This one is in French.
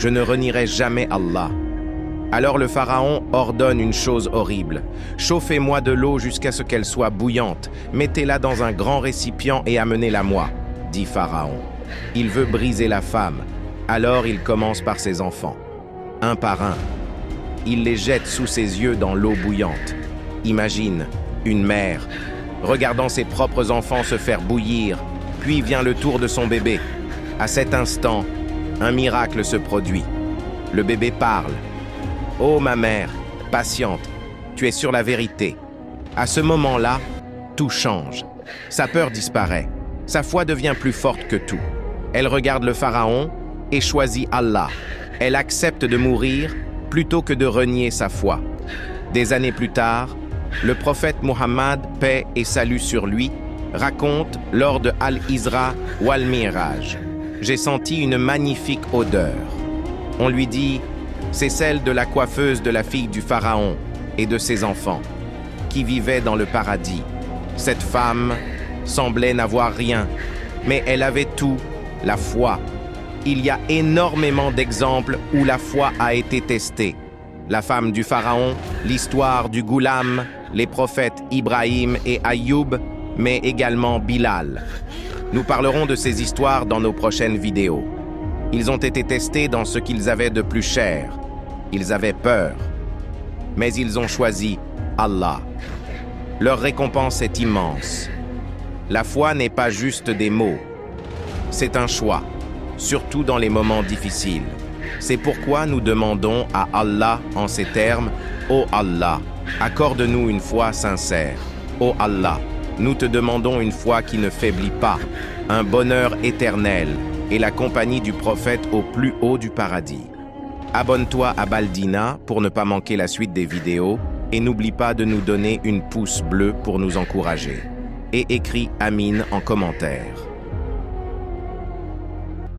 Je ne renierai jamais Allah. » Alors le pharaon ordonne une chose horrible. « Chauffez-moi de l'eau jusqu'à ce qu'elle soit bouillante. Mettez-la dans un grand récipient et amenez-la-moi, » dit Pharaon. Il veut briser la femme. Alors il commence par ses enfants. Un par un. Il les jette sous ses yeux dans l'eau bouillante. Imagine, une mère, regardant ses propres enfants se faire bouillir, puis vient le tour de son bébé. À cet instant, un miracle se produit. Le bébé parle. « Oh ma mère, patiente, tu es sur la vérité. » À ce moment-là, tout change. Sa peur disparaît. Sa foi devient plus forte que tout. Elle regarde le pharaon et choisit Allah. Elle accepte de mourir plutôt que de renier sa foi. Des années plus tard, le prophète Muhammad, paix et salut sur lui, raconte lors de Al-Isra ou Al-Mi'raj. « J'ai senti une magnifique odeur. » On lui dit « C'est celle de la coiffeuse de la fille du pharaon et de ses enfants, qui vivaient dans le paradis. Cette femme semblait n'avoir rien, mais elle avait tout, la foi. Il y a énormément d'exemples où la foi a été testée. La femme du pharaon, l'histoire du Ghulam, les prophètes Ibrahim et Ayoub, mais également Bilal. Nous parlerons de ces histoires dans nos prochaines vidéos. Ils ont été testés dans ce qu'ils avaient de plus cher. Ils avaient peur. Mais ils ont choisi Allah. Leur récompense est immense. La foi n'est pas juste des mots. C'est un choix, surtout dans les moments difficiles. C'est pourquoi nous demandons à Allah en ces termes « Ô Allah, accorde-nous une foi sincère. Ô Allah, nous te demandons une foi qui ne faiblit pas, un bonheur éternel et la compagnie du prophète au plus haut du paradis. » Abonne-toi à Baldina pour ne pas manquer la suite des vidéos et n'oublie pas de nous donner une pouce bleu pour nous encourager. Et écris Amin en commentaire.